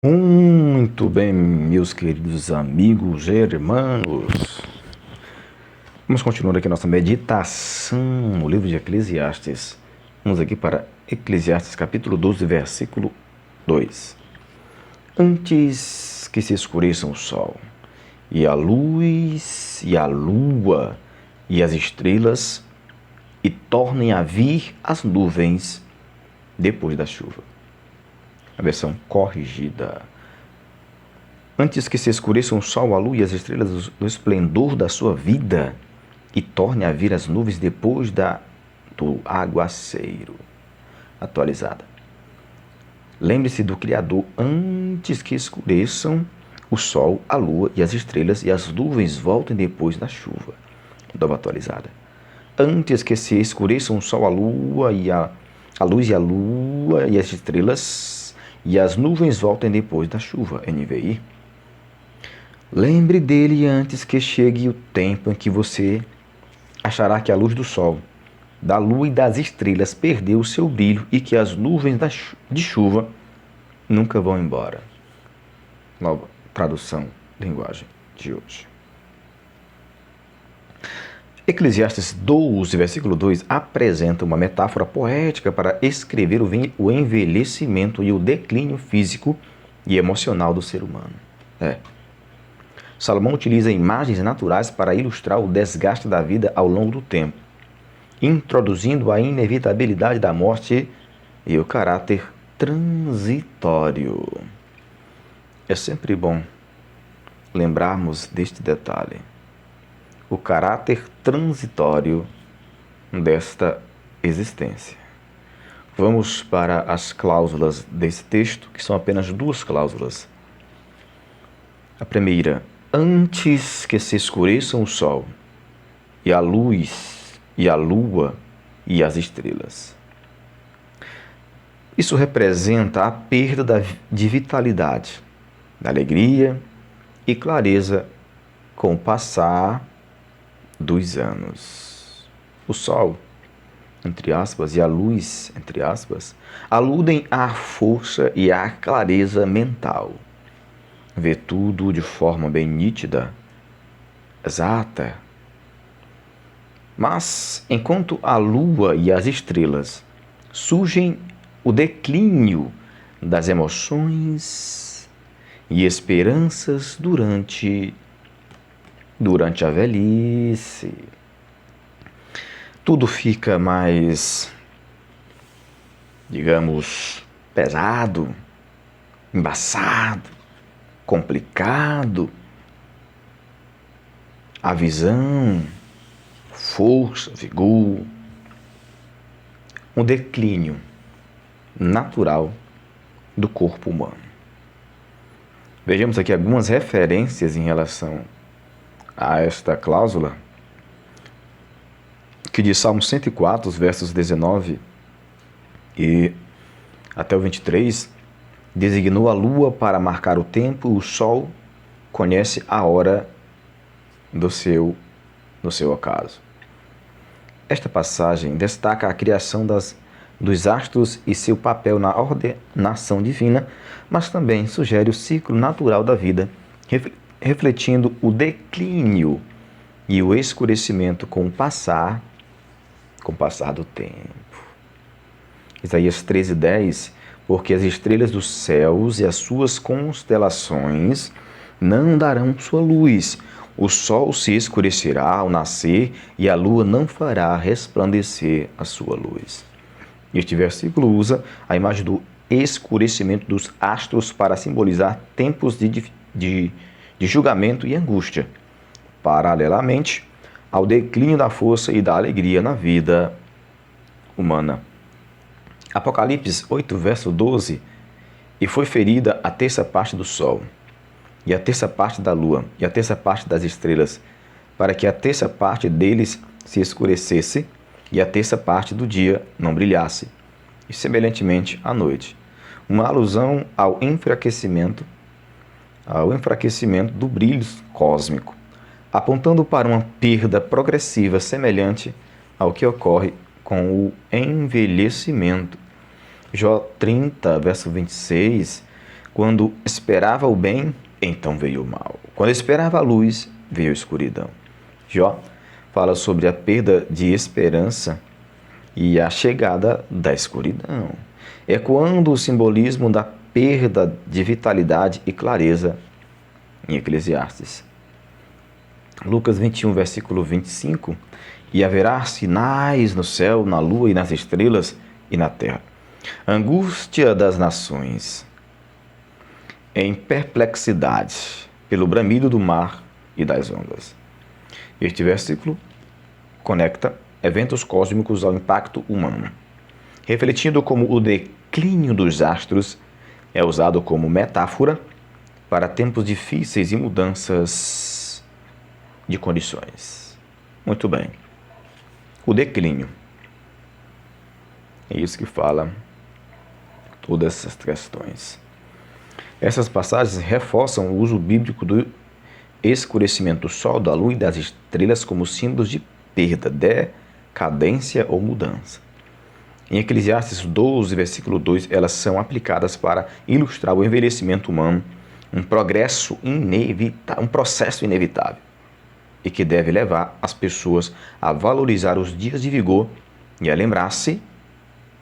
Muito bem, meus queridos amigos e irmãos. Vamos continuar aqui nossa meditação no livro de Eclesiastes. Vamos aqui para Eclesiastes capítulo 12, versículo 2. Antes que se escureçam o sol, e a luz, e a lua, e as estrelas, e tornem a vir as nuvens depois da chuva. A versão corrigida. Antes que se escureçam o sol, a lua e as estrelas do esplendor da sua vida, e torne a vir as nuvens depois do aguaceiro. Atualizada. Lembre-se do Criador antes que escureçam o sol, a lua e as estrelas, e as nuvens voltem depois da chuva. Nova atualizada. Antes que se escureçam o sol, a lua e a luz e a lua e as estrelas, e as nuvens voltem depois da chuva. NVI. Lembre dele antes que chegue o tempo em que você achará que a luz do sol, da lua e das estrelas perdeu o seu brilho e que as nuvens de chuva nunca vão embora. Nova tradução, linguagem de hoje. Eclesiastes 12, versículo 2, apresenta uma metáfora poética para escrever o envelhecimento e o declínio físico e emocional do ser humano. Salomão utiliza imagens naturais para ilustrar o desgaste da vida ao longo do tempo, introduzindo a inevitabilidade da morte e o caráter transitório. É sempre bom lembrarmos deste detalhe, o caráter transitório desta existência. Vamos para as cláusulas desse texto, que são apenas duas cláusulas. A primeira: antes que se escureçam o sol, e a luz, e a lua, e as estrelas. Isso representa a perda de vitalidade, da alegria e clareza com o passar dos anos. O sol, entre aspas, e a luz, entre aspas, aludem à força e à clareza mental. Vê tudo de forma bem nítida, exata. Mas, enquanto a lua e as estrelas surgem o declínio das emoções e esperanças durante a velhice, tudo fica mais, digamos, pesado, embaçado, complicado. A visão, força, vigor, um declínio natural do corpo humano. Vejamos aqui algumas referências em relação a esta cláusula, que de Salmo 104, os versos 19 e até o 23, designou a lua para marcar o tempo, o sol conhece a hora do seu ocaso. Esta passagem destaca a criação dos astros e seu papel na ordenação divina, mas também sugere o ciclo natural da vida, refletindo o declínio e o escurecimento com o passar do tempo. Isaías 13:10, porque as estrelas dos céus e as suas constelações não darão sua luz, o sol se escurecerá ao nascer e a lua não fará resplandecer a sua luz. Este versículo usa a imagem do escurecimento dos astros para simbolizar tempos de julgamento e angústia, paralelamente ao declínio da força e da alegria na vida humana. Apocalipse 8, verso 12, e foi ferida a terça parte do sol, e a terça parte da lua, e a terça parte das estrelas, para que a terça parte deles se escurecesse, e a terça parte do dia não brilhasse, e semelhantemente à noite. Uma alusão ao enfraquecimento do brilho cósmico, apontando para uma perda progressiva semelhante ao que ocorre com o envelhecimento. Jó 30, verso 26, Quando esperava o bem, então veio o mal. Quando esperava a luz, veio a escuridão. Jó fala sobre a perda de esperança e a chegada da escuridão, ecoando o simbolismo da perda de vitalidade e clareza em Eclesiastes. Lucas 21, versículo 25: E haverá sinais no céu, na lua e nas estrelas e na terra. Angústia das nações, em perplexidade, pelo bramido do mar e das ondas. Este versículo conecta eventos cósmicos ao impacto humano, refletindo como o declínio dos astros é usado como metáfora para tempos difíceis e mudanças de condições. Muito bem. O declínio. É isso que fala todas essas questões. Essas passagens reforçam o uso bíblico do escurecimento do sol, da lua e das estrelas como símbolos de perda, decadência ou mudança. Em Eclesiastes 12, versículo 2, elas são aplicadas para ilustrar o envelhecimento humano, um processo inevitável e que deve levar as pessoas a valorizar os dias de vigor e a lembrar-se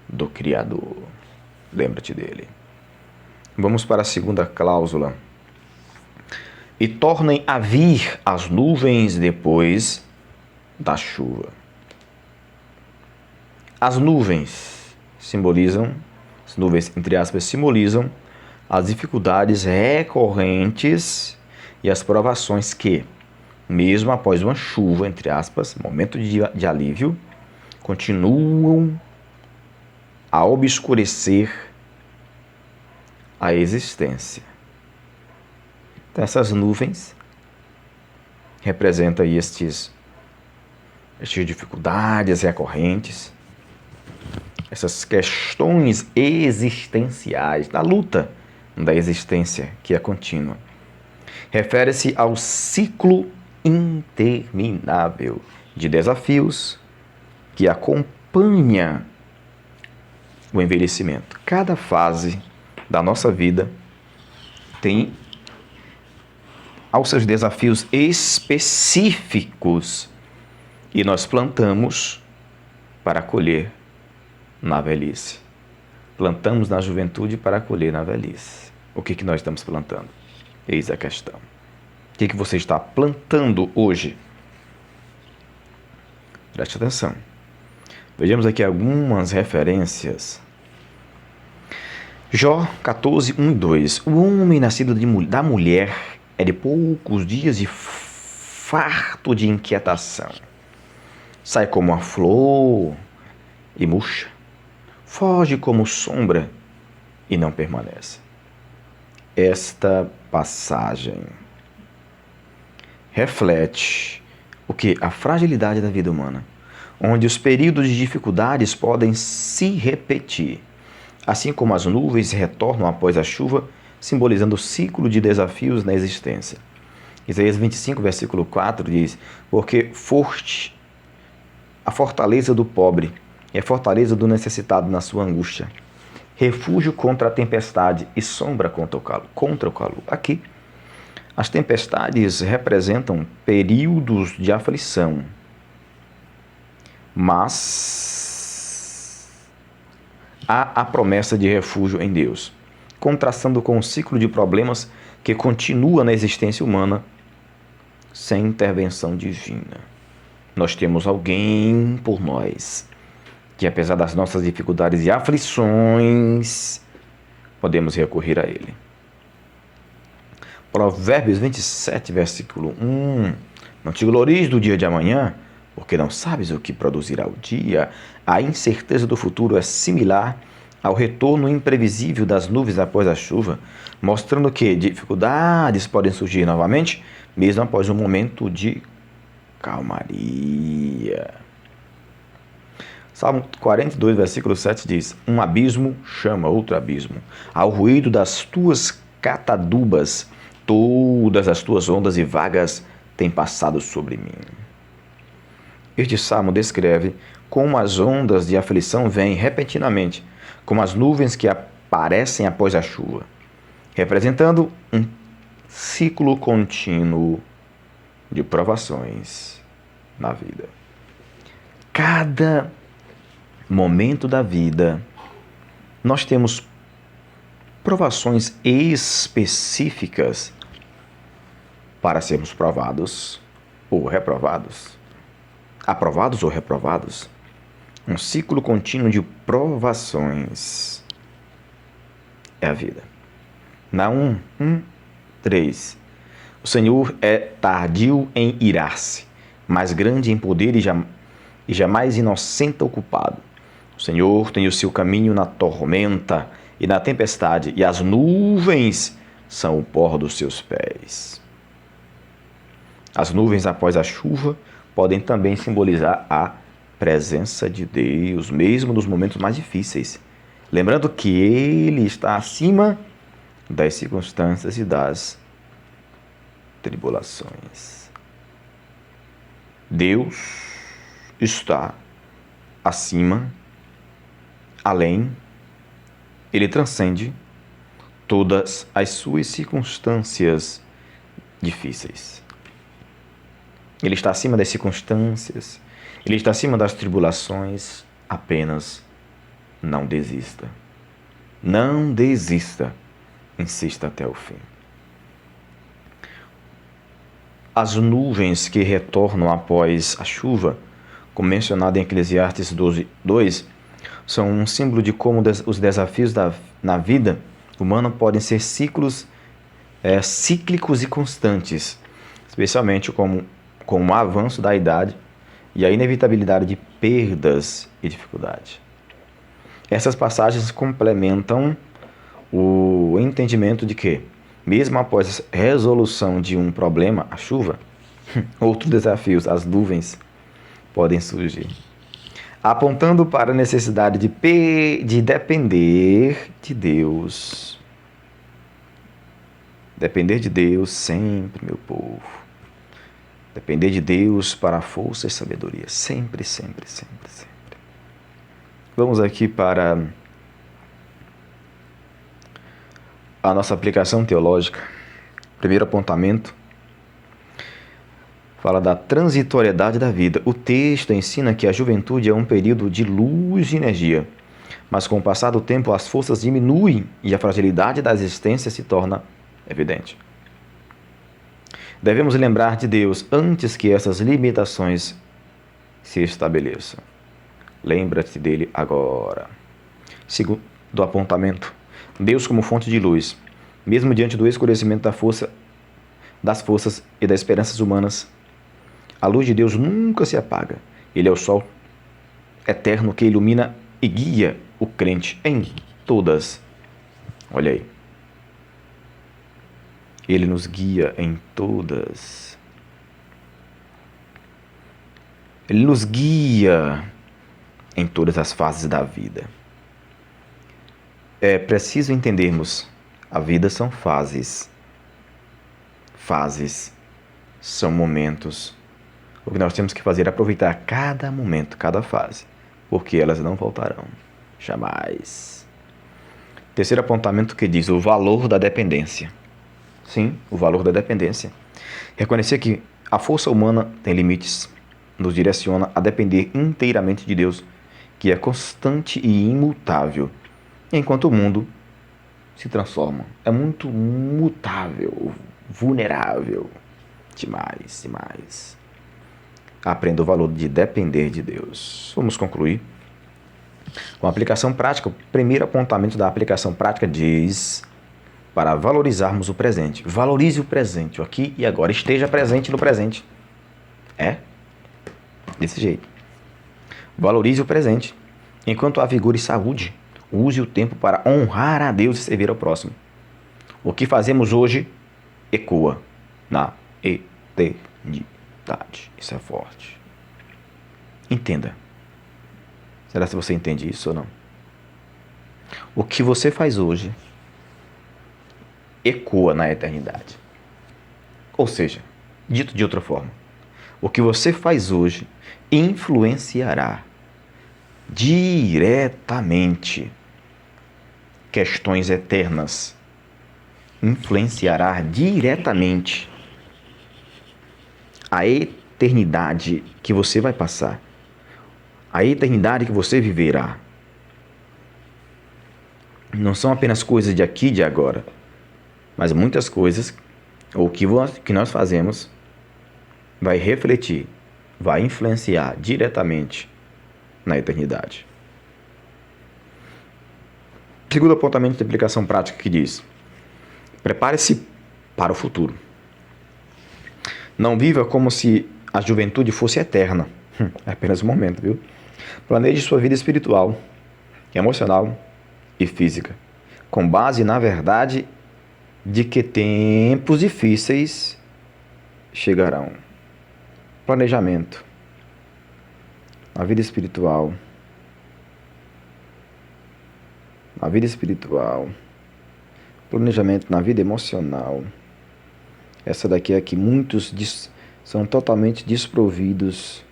do Criador. Lembra-te dele. Vamos para a segunda cláusula. E tornem a vir as nuvens depois da chuva. As nuvens entre aspas, simbolizam as dificuldades recorrentes e as provações que, mesmo após uma chuva, entre aspas, momento de alívio, continuam a obscurecer a existência. Então, essas nuvens representam estas dificuldades recorrentes, essas questões existenciais, da luta da existência que é contínua. Refere-se ao ciclo interminável de desafios que acompanha o envelhecimento. Cada fase da nossa vida tem aos seus desafios específicos e nós plantamos para colher na velhice. Plantamos na juventude para colher na velhice. O que nós estamos plantando? Eis a questão. O que você está plantando hoje? Preste atenção. Vejamos aqui algumas referências. Jó 14, 1 e 2. O homem nascido da mulher é de poucos dias e farto de inquietação. Sai como a flor e murcha. Foge como sombra e não permanece. Esta passagem reflete o que? A fragilidade da vida humana, onde os períodos de dificuldades podem se repetir, assim como as nuvens retornam após a chuva, simbolizando o ciclo de desafios na existência. Isaías 25, versículo 4 diz: porque foste a fortaleza do pobre e a fortaleza do necessitado na sua angústia, refúgio contra a tempestade e sombra contra o calor. Aqui, as tempestades representam períodos de aflição, mas há a promessa de refúgio em Deus, contrastando com o ciclo de problemas que continua na existência humana sem intervenção divina. Nós temos alguém por nós, que apesar das nossas dificuldades e aflições, podemos recorrer a Ele. Provérbios 27, versículo 1. Não te glories do dia de amanhã, porque não sabes o que produzirá o dia. A incerteza do futuro é similar ao retorno imprevisível das nuvens após a chuva, mostrando que dificuldades podem surgir novamente, mesmo após um momento de calmaria. Salmo 42, versículo 7 diz: um abismo chama outro abismo. Ao ruído das tuas catadubas, todas as tuas ondas e vagas têm passado sobre mim. Este salmo descreve como as ondas de aflição vêm repentinamente, como as nuvens que aparecem após a chuva. representando um ciclo contínuo de provações na vida. Cada momento da vida, nós temos provações específicas para sermos provados ou reprovados. Aprovados ou reprovados. Um ciclo contínuo de provações é a vida. Naum 1:3. O Senhor é tardio em irar-se, mas grande em poder e jamais inocente ou culpado. O Senhor tem o seu caminho na tormenta e na tempestade, e as nuvens são o pó dos seus pés. As nuvens após a chuva podem também simbolizar a presença de Deus, mesmo nos momentos mais difíceis. Lembrando que Ele está acima das circunstâncias e das tribulações. Deus está acima, além, Ele transcende todas as suas circunstâncias difíceis. Ele está acima das circunstâncias, Ele está acima das tribulações. Apenas não desista. Não desista. Insista até o fim. As nuvens que retornam após a chuva, como mencionado em Eclesiastes 12:2, são um símbolo de como os desafios na vida humana podem ser cíclicos e constantes, especialmente com o avanço da idade e a inevitabilidade de perdas e dificuldades. Essas passagens complementam o entendimento de que, mesmo após a resolução de um problema, a chuva, outros desafios, as nuvens, podem surgir, apontando para a necessidade de depender de Deus. Depender de Deus sempre, meu povo. Depender de Deus para a força e sabedoria. Sempre, sempre, sempre, sempre. Vamos aqui para a nossa aplicação teológica. Primeiro apontamento fala da transitoriedade da vida. O texto ensina que a juventude é um período de luz e energia, mas com o passar do tempo as forças diminuem e a fragilidade da existência se torna evidente. Devemos lembrar de Deus antes que essas limitações se estabeleçam. Lembra-te dele agora. Segundo apontamento, Deus como fonte de luz. Mesmo diante do escurecimento das forças e das esperanças humanas, a luz de Deus nunca se apaga. Ele é o sol eterno que ilumina e guia o crente em todas. Olha aí. Ele nos guia em todas. Ele nos guia em todas as fases da vida. É preciso entendermos, a vida são fases. Fases são momentos. O que nós temos que fazer é aproveitar cada momento, cada fase, porque elas não voltarão. Jamais. Terceiro apontamento que diz o valor da dependência. Sim, o valor da dependência. Reconhecer que a força humana tem limites, nos direciona a depender inteiramente de Deus, que é constante e imutável, enquanto o mundo se transforma. É muito mutável, vulnerável. Demais, demais. Aprenda o valor de depender de Deus. Vamos concluir com a aplicação prática. O primeiro apontamento da aplicação prática diz: para valorizarmos o presente. Valorize o presente, o aqui e agora. Esteja presente no presente. É? Desse jeito. Valorize o presente. Enquanto há vigor e saúde, use o tempo para honrar a Deus e servir ao próximo. O que fazemos hoje ecoa na eternidade. Isso é forte. Entenda. Será que você entende isso ou não? O que você faz hoje ecoa na eternidade. Ou seja, dito de outra forma, o que você faz hoje influenciará diretamente questões eternas influenciará diretamente a eternidade que você vai passar, a eternidade que você viverá. Não são apenas coisas de aqui e de agora, mas muitas coisas, ou que nós fazemos, vai refletir, vai influenciar diretamente na eternidade. Segundo apontamento de aplicação prática que diz: prepare-se para o futuro. Não viva como se a juventude fosse eterna. É apenas um momento, viu? Planeje sua vida espiritual, emocional e física, com base na verdade de que tempos difíceis chegarão. Planejamento na vida espiritual. Na vida espiritual. Planejamento na vida emocional. Essa daqui é que muitos são totalmente desprovidos.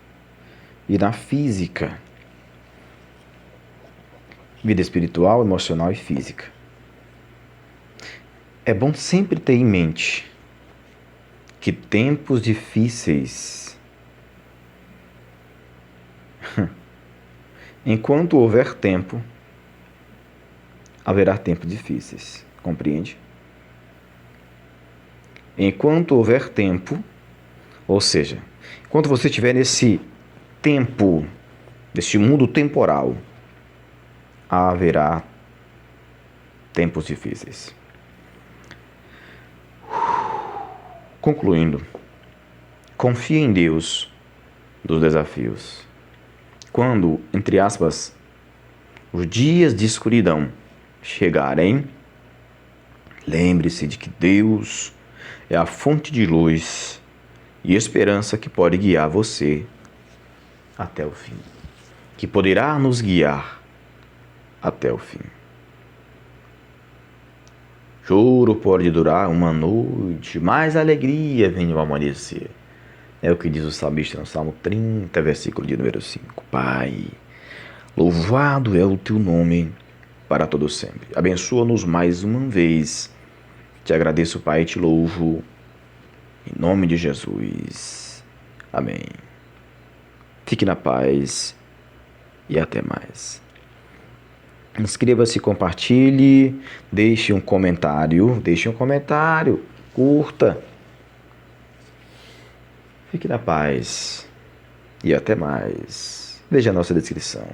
E na física. Vida espiritual, emocional e física. É bom sempre ter em mente que tempos difíceis, enquanto houver tempo, haverá tempos difíceis. Compreende? Enquanto houver tempo, ou seja, enquanto você estiver nesse tempo, nesse mundo temporal, haverá tempos difíceis. Concluindo, confie em Deus dos desafios. Quando, entre aspas, os dias de escuridão chegarem, lembre-se de que Deus é a fonte de luz e esperança que pode guiar você até o fim, que poderá nos guiar até o fim. Choro pode durar uma noite, mas a alegria vem ao amanhecer. É o que diz o salmista no Salmo 30, versículo de número 5. Pai, louvado é o teu nome para todo sempre. Abençoa-nos mais uma vez. Te agradeço, Pai, e te louvo. Em nome de Jesus. Amém. Fique na paz e até mais. Inscreva-se, compartilhe, deixe um comentário, curta. Fique na paz e até mais. Veja a nossa descrição.